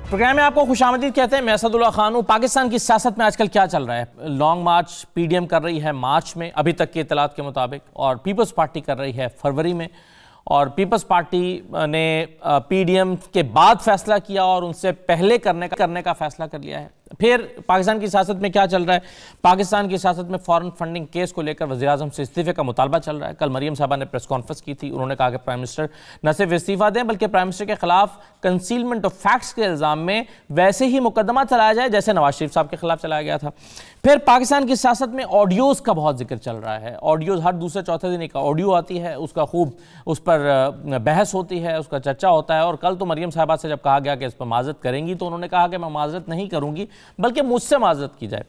Programme में आपको खुशामदीद कहते हैं। मैं असदुल्ला खान हूँ। पाकिस्तान की सियासत में आजकल क्या चल रहा है? लॉन्ग मार्च पीडीएम कर रही है मार्च में, अभी तक के इतलात के मुताबिक, और पीपल्स पार्टी कर रही है फरवरी में। और पीपल्स पार्टी ने पीडीएम के बाद फैसला किया और उनसे पहले करने का फैसला कर लिया है। फिर पाकिस्तान की सियासत में क्या चल रहा है? पाकिस्तान की सियासत में फॉरेन फंडिंग केस को लेकर वज़ीर-ए-आज़म से इस्तीफे का मुतालबा चल रहा है। कल मरीम साहबा ने प्रेस कॉन्फ्रेंस की थी। उन्होंने कहा कि प्राइम मिनिस्टर न सिर्फ इस्तीफा दें बल्कि प्राइम मिनिस्टर के खिलाफ कंसीलमेंट ऑफ फैक्ट्स के इल्ज़ाम में वैसे ही मुकदमा चलाया जाए जैसे नवाज शरीफ साहब के खिलाफ चलाया गया था। फिर पाकिस्तान की सियासत में ऑडियोज़ का बहुत जिक्र चल रहा है। ऑडियोज़ हर दूसरे चौथे दिन एक ऑडियो आती है, उसका खूब उस पर बहस होती है, उसका चर्चा होता है। और कल तो मरीम साहबा से जब कहा गया कि इस पर माजरत करेंगी तो उन्होंने कहा कि मैं माजरत नहीं करूंगी बल्कि मुझसे माजरत की जाए।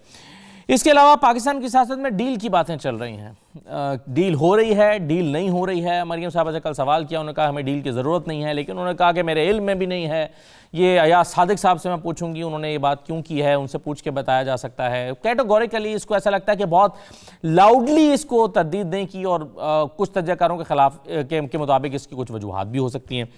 इसके अलावा पाकिस्तान की सियासत में डील की बातें चल रही हैं। डील हो रही है, डील नहीं हो रही है। मरीम साहबा से कल सवाल किया, उन्होंने कहा हमें डील की ज़रूरत नहीं है, लेकिन उन्होंने कहा कि मेरे इल्म में भी नहीं है। ये अयाज सादिक साहब से मैं पूछूंगी उन्होंने ये बात क्यों की है, उनसे पूछ के बताया जा सकता है। कैटेगोरिकली इसको ऐसा लगता है कि बहुत लाउडली इसको तरदीद नहीं की और कुछ तजज़ियाकारों के खिलाफ के मुताबिक इसकी कुछ वजूहात भी हो सकती हैं।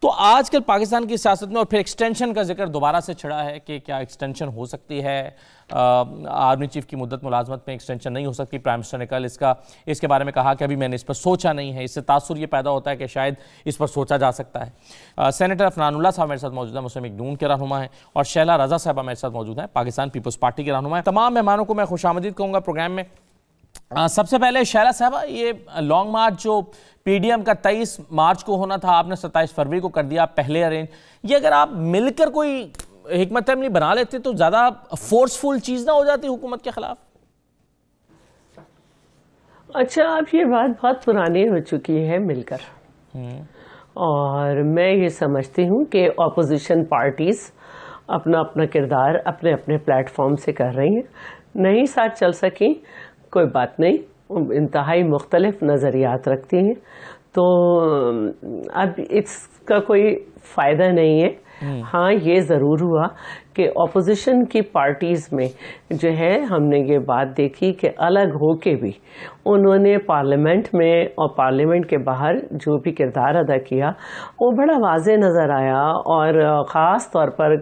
तो आजकल पाकिस्तान की सियासत में और फिर एक्सटेंशन का जिक्र दोबारा से छिड़ा है कि क्या एक्सटेंशन हो सकती है। आर्मी चीफ की मुद्दत मुलाजमत में एक्सटेंशन नहीं हो सकती। प्राइम मिनिस्टर ने कल इसके बारे में कहा कि अभी मैंने इस पर सोचा नहीं है। इससे तासुर ये पैदा होता है कि शायद इस पर सोचा जा सकता है। सेनेटर अफनानुल्लाह साहब मेरे साथ मौजूद है, मुस्लिम लीग नून के रहनुमा हैं, और शैला रजा साहबा मेरे साथ मौजूद हैं, पाकिस्तान पीपल्स पार्टी के रहनुमा हैं। तमाम मेहमानों को मैं खुशामदीद कहूँगा प्रोग्राम में। सबसे पहले शैला साहबा, ये लॉन्ग मार्च जो पीडीएम का 23 मार्च को होना था, आपने 27 फरवरी को कर दिया पहले अरेंज। ये अगर आप मिलकर कोई हिकमत अमली बना लेते तो ज़्यादा फोर्सफुल चीज़ ना हो जाती हुकूमत के खिलाफ? अच्छा, अब ये बात बहुत पुरानी हो चुकी है मिलकर, और मैं ये समझती हूँ कि ऑपोजिशन पार्टीज़ अपना अपना किरदार अपने अपने प्लेटफॉर्म से कर रही हैं। नहीं साथ चल सकें, कोई बात नहीं, इंतहाई मुख्तलिफ नज़रियात रखती हैं, तो अब इसका कोई फ़ायदा नहीं है। हाँ, ये ज़रूर हुआ कि ऑपोजिशन की पार्टीज़ में जो है हमने ये बात देखी कि अलग हो के भी उन्होंने पार्लियामेंट में और पार्लियामेंट के बाहर जो भी किरदार अदा किया वो बड़ा वाज़े नज़र आया। और ख़ास तौर पर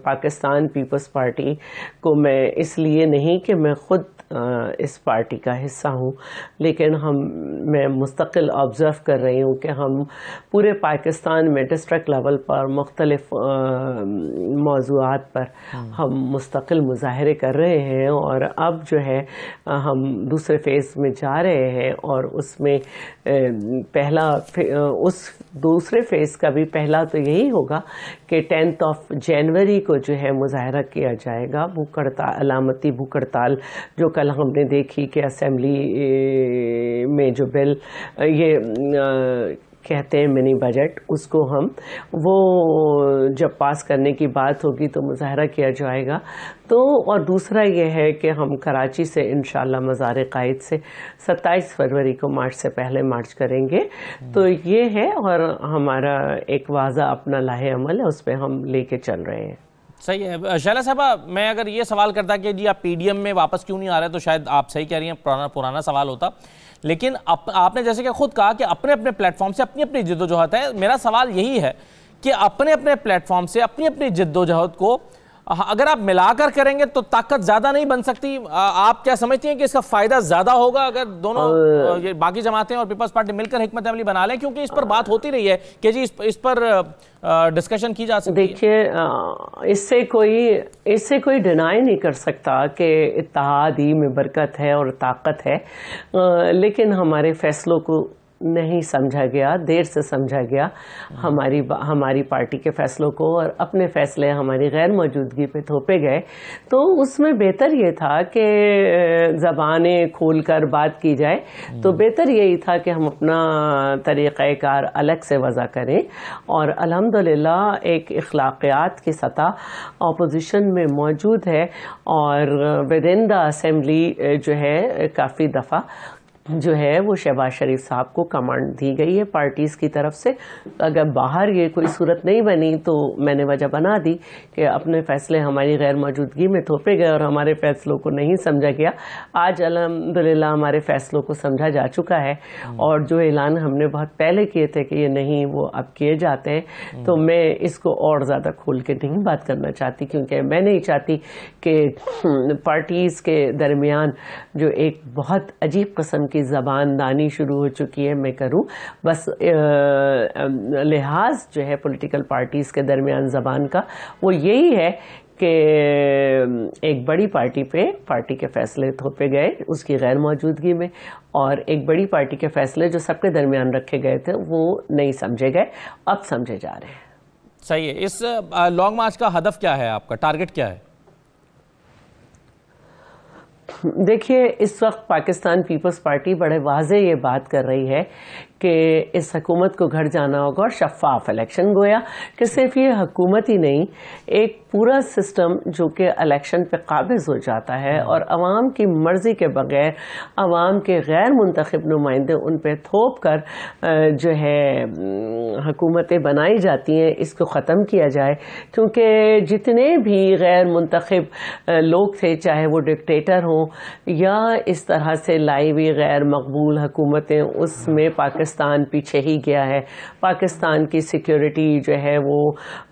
पाकिस्तान पीपल्स पार्टी को मैं इसलिए नहीं कि मैं ख़ुद इस पार्टी का हिस्सा हूँ, लेकिन मैं मुस्तकिल ऑब्ज़र्व कर रही हूँ कि हम पूरे पाकिस्तान में डिस्ट्रिक्ट लेवल पर मुख्तलिफ मौज़ूआत पर हम मुस्तकिल मुज़ाहरे कर रहे हैं। और अब जो है हम दूसरे फेज़ में जा रहे हैं, और उसमें उस दूसरे फेज़ का भी पहला तो यही होगा कि 10 जनवरी को जो है मुज़ाहरा किया जाएगा। भूख हड़ताल, अलामती भूख हड़ताल जो कल हमने देखी कि असेंबली में जो बिल ये कहते हैं मिनी बजट, उसको वो जब पास करने की बात होगी तो मुज़ाहरा किया जाएगा। तो और दूसरा ये है कि हम कराची से इंशाल्लाह मज़ार क़ाइद से 27 फरवरी को मार्च से पहले मार्च करेंगे। तो ये है, और हमारा एक वाज़ा अपना लाहे अमल है, उस पर हम लेके चल रहे हैं। सही है। शैला साहबा, मैं अगर ये सवाल करता कि जी आप पीडीएम में वापस क्यों नहीं आ रहे, तो शायद आप सही कह रही हैं, पुराना सवाल होता। लेकिन आपने जैसे कि खुद कहा कि अपने अपने प्लेटफॉर्म से अपनी अपनी जिद्दोजहद है। मेरा सवाल यही है कि अपने अपने प्लेटफॉर्म से अपनी अपनी जिद्दोजहद को अगर आप मिलाकर करेंगे तो ताकत ज़्यादा नहीं बन सकती? आप क्या समझती हैं कि इसका फ़ायदा ज़्यादा होगा अगर दोनों ये बाकी जमातें और पीपल्स पार्टी मिलकर हिकमत अमली बना लें? क्योंकि इस पर बात होती रही है कि जी इस पर डिस्कशन की जा सकती है। देखिए, इससे कोई डिनाई नहीं कर सकता कि इत्तेहाद ही में बरकत है और ताकत है, लेकिन हमारे फैसलों को नहीं समझा गया, देर से समझा गया हमारी पार्टी के फैसलों को, और अपने फैसले हमारी गैर मौजूदगी पे थोपे गए। तो उसमें बेहतर ये था कि ज़बानें खोल कर बात की जाए। तो बेहतर यही था कि हम अपना तरीक़ाकार अलग से वज़ा करें, और अल्हम्दुलिल्लाह एक इखलाक़ियात की सतह ऑपोजिशन में मौजूद है, और विद इन द असेंबली जो है काफ़ी दफ़ा जो है वो शहबाज शरीफ साहब को कमांड दी गई है पार्टीज़ की तरफ से। अगर बाहर ये कोई सूरत नहीं बनी तो मैंने वजह बना दी कि अपने फैसले हमारी गैर मौजूदगी में थोपे गए और हमारे फैसलों को नहीं समझा गया। आज अल्हम्दुलिल्लाह हमारे फैसलों को समझा जा चुका है और जो ऐलान हमने बहुत पहले किए थे कि ये नहीं, वो अब किए जाते हैं। तो मैं इसको और ज़्यादा खोल के नहीं बात करना चाहती, क्योंकि मैं नहीं चाहती कि पार्टीज़ के दरमियान जो एक बहुत अजीब किस्म की ज़बानदानी शुरू हो चुकी है मैं करूं। बस लिहाज जो है पॉलिटिकल पार्टीज़ के दरमियान ज़बान का वो यही है कि एक बड़ी पार्टी पे पार्टी के फैसले थोपे गए उसकी गैर मौजूदगी में, और एक बड़ी पार्टी के फैसले जो सबके दरमियान रखे गए थे वो नहीं समझे गए, अब समझे जा रहे हैं। सही है। इस लॉन्ग मार्च का हदफ क्या है, आपका टारगेट क्या है? देखिए, इस वक्त पाकिस्तान पीपल्स पार्टी बड़े वाज़े ये बात कर रही है कि इस हुकूमत को घर जाना होगा और शफाफ इलेक्शन, गोया कि सिर्फ ये हुकूमत ही नहीं, एक पूरा सिस्टम जो कि इलेक्शन पे काबिज हो जाता है और अवाम की मर्जी के बगैर अवाम के गैर मुंतखब नुमाइंदे उन पे थोप कर जो है हुकूमतें बनाई जाती हैं, इसको ख़त्म किया जाए। क्योंकि जितने भी गैर मुंतखब लोग थे, चाहे वो डिक्टेटर हों या इस तरह से लाई हुई गैर मकबूल हुकूमतें, उसमें पाकिस्तान पीछे ही गया है। पाकिस्तान की सिक्योरिटी जो है वो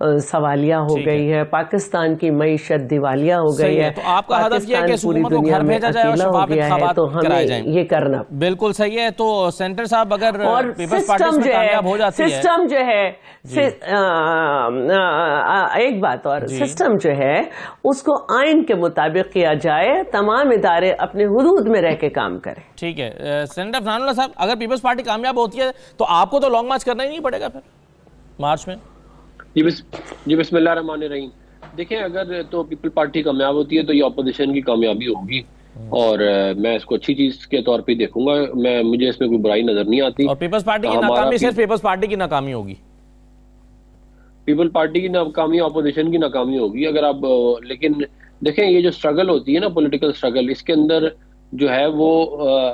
सवालिया हो गई है, पाकिस्तान की मईशत दिवालिया हो गई है। तो आपका हदफ ये है कि पूरी दुनिया में अकेला हो गया है, तो हमें ये करना बिल्कुल सही है। तो सेंटर साहब, अगर पीपल्स पार्टी में कामयाब हो जाती है, सिस्टम जो है एक बात और, सिस्टम जो है उसको आइन के मुताबिक किया जाए, तमाम इदारे अपने हुदूद में रह के काम करें। ठीक है। सेनेटर फरहानुल्लाह साहब, अगर पीपल्स पार्टी कामयाब होती है तो आपको तो लॉन्ग मार्च करना ही नहीं पड़ेगा फिर मार्च में? जी बिस्मिल्लाह रहमान रहीम। देखिए, अगर तो पीपल पार्टी कामयाब होती है तो ये ऑपोजिशन की कामयाबी होगी और मैं इसको अच्छी चीज के तौर पे देखूंगा। मुझे इसमें कोई बुराई नजर नहीं आती। और पीपल्स पार्टी की नाकामी सिर्फ पीपल्स पार्टी की नाकामी होगी? पीपल पार्टी की नाकामी ऑपोजिशन की नाकामी होगी। अगर आप लेकिन देखें, ये जो स्ट्रगल होती है ना, पॉलिटिकल स्ट्रगल, इसके अंदर जो है वो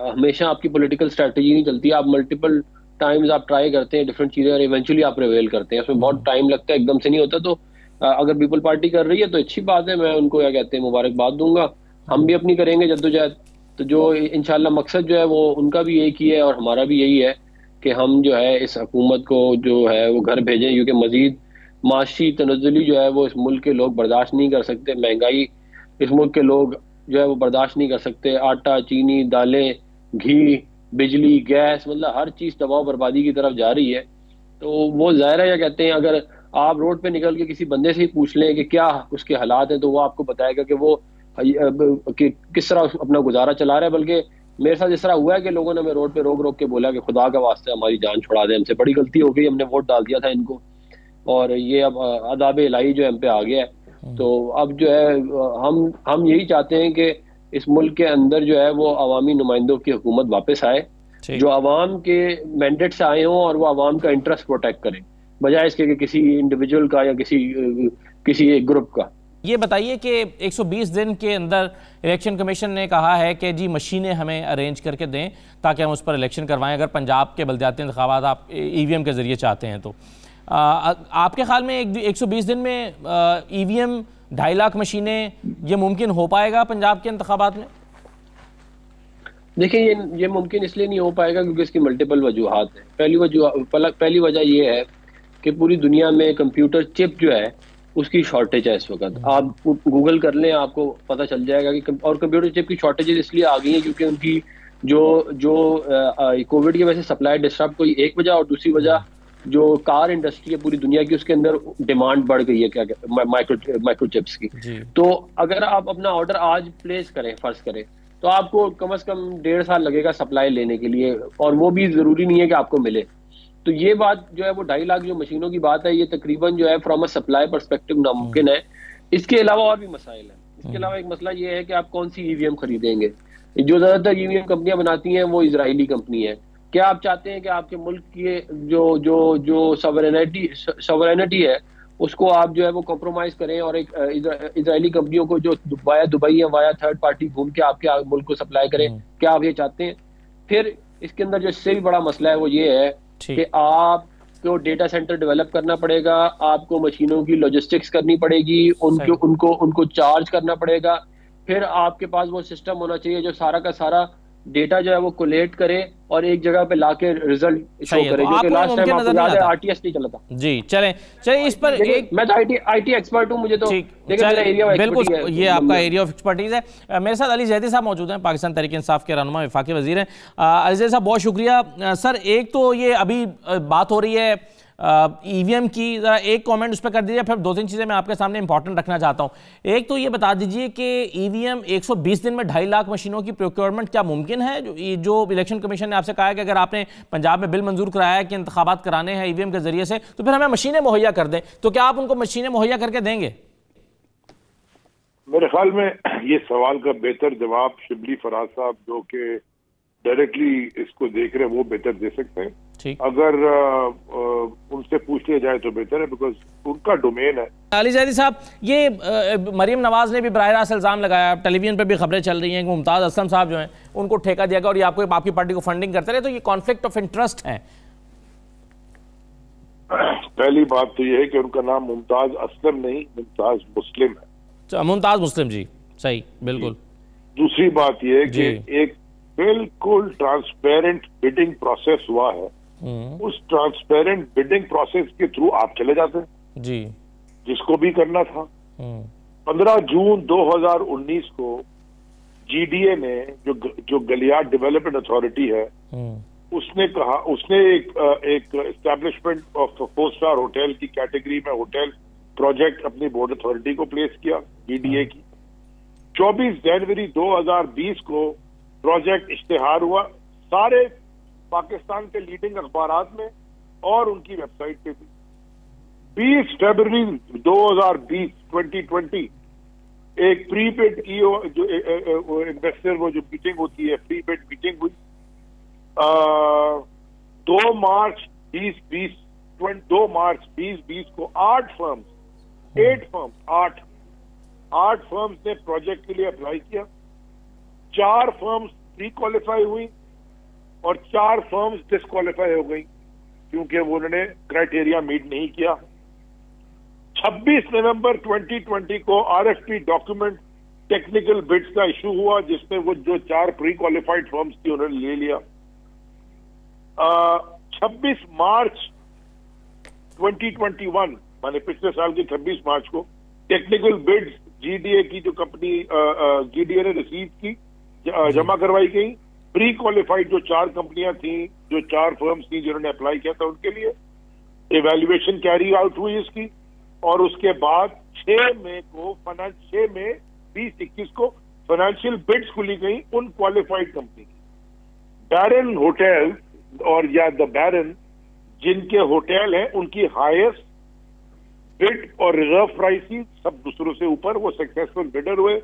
हमेशा आपकी पॉलिटिकल स्ट्रेटजी नहीं चलती। आप मल्टीपल टाइम्स आप ट्राई करते हैं डिफरेंट चीजें और इवेंचुअली आप प्रिवेल करते हैं। उसमें बहुत टाइम लगता है, एकदम से नहीं होता। तो अगर पीपल पार्टी कर रही है तो अच्छी बात है, मैं उनको क्या कहते हैं मुबारकबाद दूंगा। हम भी अपनी करेंगे जद्दोजहद। तो जो इंशाल्लाह मकसद जो है वो उनका भी एक ही है और हमारा भी यही है कि हम जो है इस हुकूमत को जो है वो घर भेजें, क्योंकि मजीद माशी तनज़्ज़ुली जो है वो इस मुल्क के लोग बर्दाश्त नहीं कर सकते। महंगाई इस मुल्क के लोग जो है वो बर्दाश्त नहीं कर सकते। आटा, चीनी, दालें, घी, बिजली, गैस, मतलब हर चीज़ तबाह बर्बादी की तरफ जा रही है। तो वो ज़ाहिर है, क्या कहते हैं, अगर आप रोड पे निकल के किसी बंदे से ही पूछ लें कि क्या उसके हालात हैं, तो वो आपको बताएगा कि वो किस तरह अपना गुजारा चला रहा है। बल्कि मेरे साथ इस तरह हुआ है कि लोगों ने हमें रोड पे रोक रोक के बोला कि खुदा का वास्ते हमारी जान छुड़ा दे, हमसे बड़ी गलती हो गई, हमने वोट डाल दिया था इनको और ये अब अदाब इलाही जो हम पे आ गया है। तो अब जो है हम यही चाहते हैं कि इस मुल्क के अंदर जो है वो अवामी नुमाइंदों की हुकूमत वापस आए, जो अवाम के मैंडेट से आए हों और वो अवाम का इंटरेस्ट प्रोटेक्ट करें, बजाय इसके कि किसी इंडिविजुअल का या किसी एक ग्रुप का। ये बताइए कि 120 दिन के अंदर इलेक्शन कमीशन ने कहा है कि जी मशीनें हमें अरेंज करके दें ताकि हम उस पर इलेक्शन करवाएं, अगर पंजाब के बलदियाती इंतखाबात आप ईवीएम के जरिए चाहते हैं तो। आपके ख्याल में 120 दिन में ईवीएम 2.5 लाख मशीनें ये मुमकिन हो पाएगा पंजाब के इंतखाबात में? देखिए, ये मुमकिन इसलिए नहीं हो पाएगा क्योंकि इसकी मल्टीपल वजूहात हैं। पहली वजह ये है कि पूरी दुनिया में कंप्यूटर चिप जो है उसकी शॉर्टेज है इस वक्त। आप गूगल कर लें, आपको पता चल जाएगा कि और कंप्यूटर चिप की शॉर्टेजेस इसलिए आ गई हैं क्योंकि उनकी जो कोविड की वजह से सप्लाई डिस्टर्ब हुई, एक वजह, और दूसरी वजह जो कार इंडस्ट्री है पूरी दुनिया की, उसके अंदर डिमांड बढ़ गई है क्या माइक्रो चिप्स की। तो अगर आप अपना ऑर्डर आज प्लेस करें, फर्ज करें, तो आपको कम से कम 1.5 साल लगेगा सप्लाई लेने के लिए, और वो भी जरूरी नहीं है कि आपको मिले। तो ये बात जो है वो 2.5 लाख जो मशीनों की बात है, ये तकरीबन जो है फ्रॉम अ सप्लाई परस्पेक्टिव नामुमकिन है। इसके अलावा और भी मसाइल हैं। इसके अलावा एक मसला ये है कि आप कौन सी ईवीएम खरीदेंगे। जो ज्यादातर ईवीएम कंपनियां बनाती हैं वो इजरायली कंपनी है। क्या आप चाहते हैं कि आपके मुल्क की जो सॉवरेनिटी है उसको आप जो है वो कॉम्प्रोमाइज करें और एक इजरायली कंपनियों को जो वाया दुबई या वाया थर्ड पार्टी घूम के आपके मुल्क को सप्लाई करें? क्या आप ये चाहते हैं? फिर इसके अंदर जो इससे भी बड़ा मसला है वो ये है कि आपको डेटा सेंटर डेवलप करना पड़ेगा, आपको मशीनों की लॉजिस्टिक्स करनी पड़ेगी, उनको चार्ज करना पड़ेगा, फिर आपके पास वो सिस्टम होना चाहिए जो सारा का सारा डेटा जो है वो कोलेक्ट करे और एक जगह पे लाके रिजल्ट शो करे, जो कि लास्ट टाइम आपको याद है आरटीएस नहीं चला था। जी चलें इस पर एक, मैं तो आईटी एक्सपर्ट हूं, मुझे तो बिल्कुल ये आपका एरिया ऑफ एक्सपर्टीज है। मेरे साथ अली जैदी साहब मौजूद हैं, पाकिस्तान तहरीक इंसाफ के रहनुमा वफाकी वजीर हैं। अली जैदी साहब बहुत शुक्रिया। सर एक तो ये अभी बात हो रही है ईवीएम की, जरा एक कमेंट उस पर कर दीजिए, फिर दो तीन चीजें मैं आपके सामने इंपॉर्टेंट रखना चाहता हूं। एक तो ये बता दीजिए कि ईवीएम 120 दिन में 2.5 लाख मशीनों की प्रोक्योरमेंट क्या मुमकिन है? जो इलेक्शन कमीशन ने आपसे कहा है कि अगर आपने पंजाब में बिल मंजूर कराया है कि इंतखाबात कराने हैं ईवीएम के जरिए से, तो फिर हमें मशीनें मुहैया कर दें, तो क्या आप उनको मशीनें मुहैया करके देंगे? मेरे ख्याल में ये सवाल का बेहतर जवाब शिबली फराज साहब जो कि डायरेक्टली इसको देख रहे हैं वो बेहतर दे सकते हैं। अगर उनसे पूछ लिया जाए तो बेहतर है, बिकॉज उनका डोमेन है। अली जैदी साहब, ये मरियम नवाज ने भी बराह रास्त इल्जाम लगाया, टेलीविजन पर भी खबरें चल रही हैं कि मुमताज असलम साहब जो हैं उनको ठेका दिया गया और ये आपकी पार्टी को फंडिंग करते रहे, तो ये कॉन्फ्लिक्ट ऑफ इंटरेस्ट है। पहली बात तो ये है कि उनका नाम मुमताज असलम नहीं, मुमताज मुस्लिम है। मुमताज मुस्लिम, जी सही, बिल्कुल। दूसरी बात ये है कि एक बिल्कुल ट्रांसपेरेंट बिडिंग प्रोसेस हुआ है, उस ट्रांसपेरेंट बिडिंग प्रोसेस के थ्रू आप चले जाते हैं जी, जिसको भी करना था। 15 जून 2019 को जीडीए ने जो गलियार डेवलपमेंट अथॉरिटी है उसने कहा, उसने एक एस्टैब्लिशमेंट ऑफ 4 स्टार होटल की कैटेगरी में होटल प्रोजेक्ट अपनी बोर्ड अथॉरिटी को प्लेस किया जीडीए की। 24 जनवरी 2020 को प्रोजेक्ट इश्तेहार हुआ, सारे पाकिस्तान के लीडिंग अखबारात में और उनकी वेबसाइट पे थी। 20 फरवरी 2020 एक प्रीपेड की जो इन्वेस्टर वो जो मीटिंग होती है प्रीपेड मीटिंग हुई। 2 मार्च 2020 को 8 फर्म्स ने प्रोजेक्ट के लिए अप्लाई किया। 4 फर्म्स प्री क्वालिफाई हुई और 4 फर्म्स डिसक्वालीफाई हो गई क्योंकि वो उन्होंने क्राइटेरिया मीट नहीं किया। 26 नवंबर 2020 को आरएफपी डॉक्यूमेंट टेक्निकल बिड्स का इशू हुआ जिसमें वो जो 4 प्री क्वालिफाइड फर्म्स थी उन्होंने ले लिया। 26 मार्च 2021 माने पिछले साल की 26 मार्च को टेक्निकल बिड्स जीडीए की जो कंपनी जीडीए ने रिसीव की जमा करवाई गई। प्री क्वालिफाइड जो 4 कंपनियां थी, जो 4 फर्म्स थी जिन्होंने अप्लाई किया था उनके लिए इवैल्यूएशन कैरी आउट हुई इसकी और उसके बाद 6 मई 2021 को फाइनेंशियल बिड्स खुली गई उन क्वालिफाइड कंपनी की। बैरन होटल और या द बैरन जिनके होटल हैं उनकी हाईएस्ट बिड और रिजर्व प्राइस थी, सब दूसरों से ऊपर, वो सक्सेसफुल बिडर हुए।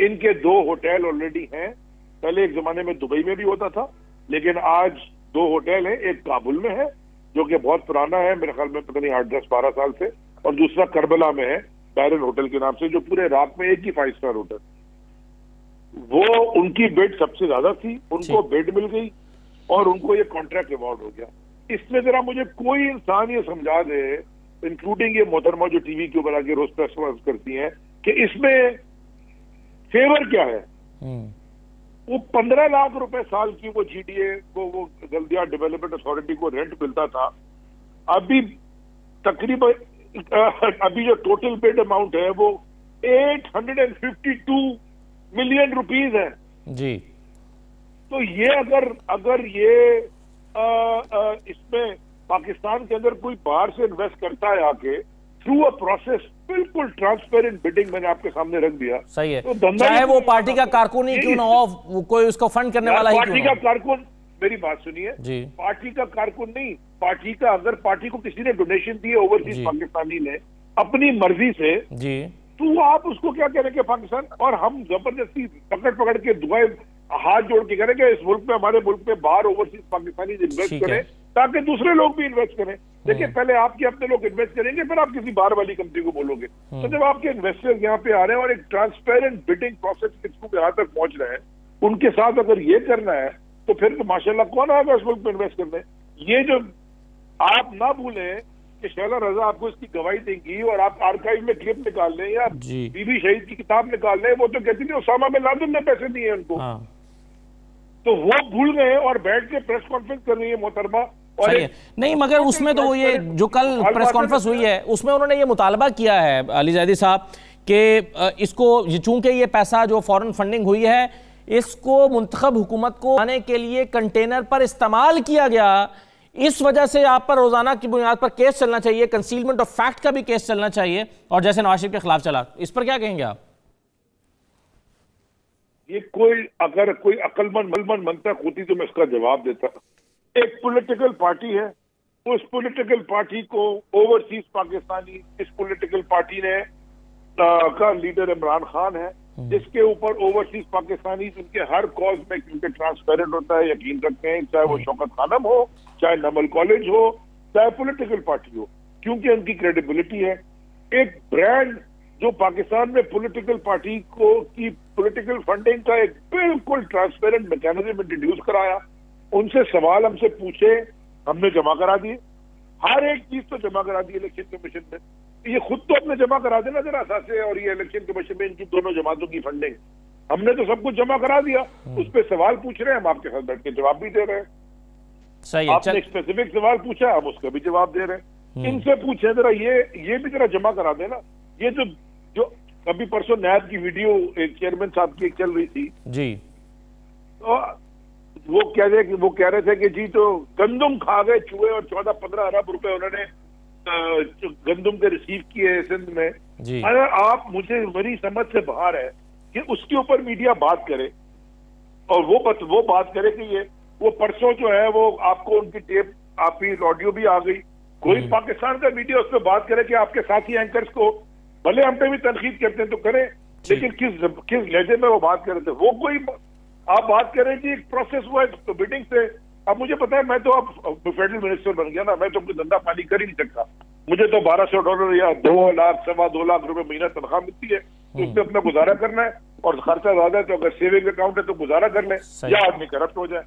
इनके 2 होटल ऑलरेडी हैं। पहले एक जमाने में दुबई में भी होता था लेकिन आज 2 होटल हैं, एक काबुल में है जो कि बहुत पुराना है, मेरे ख्याल में पता नहीं 8, 10, 12 साल से, और दूसरा करबला में है बैरन होटल के नाम से जो पूरे इराक में एक ही 5 स्टार होटल। वो उनकी बिड सबसे ज्यादा थी, उनको बिड मिल गई और उनको ये कॉन्ट्रैक्ट अवार्ड हो गया। इसमें जरा मुझे कोई इंसान ये समझा दे, इंक्लूडिंग ये मोहतरमा जो टीवी के ऊपर आके रोज प्रेस कॉन्फ्रेंस करती हैं, कि इसमें फेवर क्या है। वो 15 लाख रुपए साल की वो जीडीए को वो गलियार डेवलपमेंट अथॉरिटी को रेंट मिलता था। अभी तकरीबन अभी जो टोटल पेड अमाउंट है वो 852 मिलियन रुपीस है जी। तो ये अगर ये इसमें पाकिस्तान के अंदर कोई बाहर से इन्वेस्ट करता है आके थ्रू अ प्रोसेस, बिल्कुल ट्रांसपेरेंट बिडिंग मैंने आपके सामने रख दिया। सही है, तो चाहे वो पार्टी का कारकुन ही क्यों ना हो, कोई उसको फंड करने वाला ही पार्टी का कारकुन, मेरी बात सुनिए, पार्टी का कारकुन नहीं, पार्टी का अगर पार्टी को किसी ने डोनेशन दी है ओवरसीज पाकिस्तानी ने अपनी मर्जी से जी, तो आप उसको क्या करेंगे पाकिस्तान, और हम जबरदस्ती पकड़ के दुआएं हाथ जोड़ के करेंगे इस मुल्क में, हमारे मुल्क में बाहर ओवरसीज पाकिस्तानी इन्वेस्ट करें ताकि दूसरे लोग भी इन्वेस्ट करें। देखिए पहले आपके अपने लोग इन्वेस्ट करेंगे फिर आप किसी बाहर वाली कंपनी को बोलोगे। तो जब आपके इन्वेस्टर्स यहाँ पे आ रहे हैं और एक ट्रांसपेरेंट बिडिंग प्रोसेस के थ्रू यहाँ तक पहुंच रहे हैं, उनके साथ अगर ये करना है तो फिर तो माशाल्लाह कौन आएगा इस मुल्क में इन्वेस्ट करने। ये जो आप ना भूलें कि शैला रजा आपको इसकी गवाही देंगी और आप आर्काइव में क्लिप निकाल लें या बीबी शहीद की किताब निकाल लें, वो तो कहती थी ओसामा बिन लादेन ने पैसे दिए उनको। हाँ। तो वो भूल गए और बैठ के प्रेस कॉन्फ्रेंस कर रही है मोहतरमा। और नहीं, मगर उसमें तो ये जो कल प्रेस कॉन्फ्रेंस हुई है उसमें उन्होंने ये मुतालबा किया है अली ज़ैदी साहब कि इसको चूंकि ये पैसा जो फॉरेन फंडिंग हुई है इसको मुंतखब हुकूमत को आने के लिए कंटेनर पर इस्तेमाल किया गया, इस वजह से आप पर रोजाना की बुनियाद पर केस चलना चाहिए, कंसीलमेंट ऑफ फैक्ट का भी केस चलना चाहिए, और जैसे नवाज शरीफ के खिलाफ चला, इस पर क्या कहेंगे आप? ये कोई अगर कोई अक्लमंद मंतक होती तो मैं इसका जवाब देता। एक पॉलिटिकल पार्टी है, उस पॉलिटिकल पार्टी को ओवरसीज पाकिस्तानी, इस पॉलिटिकल पार्टी ने का लीडर इमरान खान है, जिसके ऊपर ओवरसीज पाकिस्तानी उनके हर कॉज में क्योंकि ट्रांसपेरेंट होता है, यकीन रखते हैं, चाहे वो शौकत खानम हो, चाहे नमल कॉलेज हो, चाहे पॉलिटिकल पार्टी हो, क्योंकि उनकी क्रेडिबिलिटी है। एक ब्रांड जो पाकिस्तान में पॉलिटिकल पार्टी को की पॉलिटिकल फंडिंग का एक बिल्कुल ट्रांसपेरेंट मैकेनिज्म इंट्रोड्यूस कराया, उनसे सवाल हमसे पूछे, हमने जमा करा दिए, हर एक चीज तो जमा करा दी इलेक्शन कमीशन में। ये खुद तो अपने जमा करा देना जरा से, और ये इलेक्शन कमीशन में इनकी दोनों जमातों की फंडिंग हमने तो सब कुछ जमा करा दिया। उस पर सवाल पूछ रहे हैं, हम आपके साथ बैठ के जवाब भी दे रहे हैं। सही है, आपने एक स्पेसिफिक सवाल पूछा, हम उसका भी जवाब दे रहे हैं। इनसे पूछे जरा, ये भी जरा जमा करा देना। ये जो अभी परसों नैब की वीडियो एक चेयरमैन साहब की चल रही थी जी, तो वो कह रहे थे कि जी तो गंदुम खा गए चूहे और 14-15 अरब रुपए उन्होंने गंदुम के रिसीव किए सिंध में। अगर आप मुझे मेरी समझ से बाहर है कि उसके ऊपर मीडिया बात करे और वो बात करे कि ये वो परसों जो है वो आपको उनकी टेप, आपकी ऑडियो भी आ गई, कोई पाकिस्तान का मीडिया उस पर बात करे कि आपके साथी एंकर्स को भले हम पे भी तनकीद करते हैं तो करें, लेकिन किस लहजे में वो बात कर रहे थे, वो कोई आप बात करें जी एक प्रोसेस हुआ है बिडिंग से। अब मुझे पता है, मैं तो अब फेडरल मिनिस्टर बन गया ना, मैं तो धंधा पानी कर ही नहीं सकता। मुझे तो $1200 या 2 लाख, $2 लाख रुपए महीना तनख्वाह मिलती है, तो उससे अपना गुजारा करना है, और खर्चा ज्यादा है तो अगर सेविंग अकाउंट है तो गुजारा कर ले, या आदमी करप्ट हो जाए।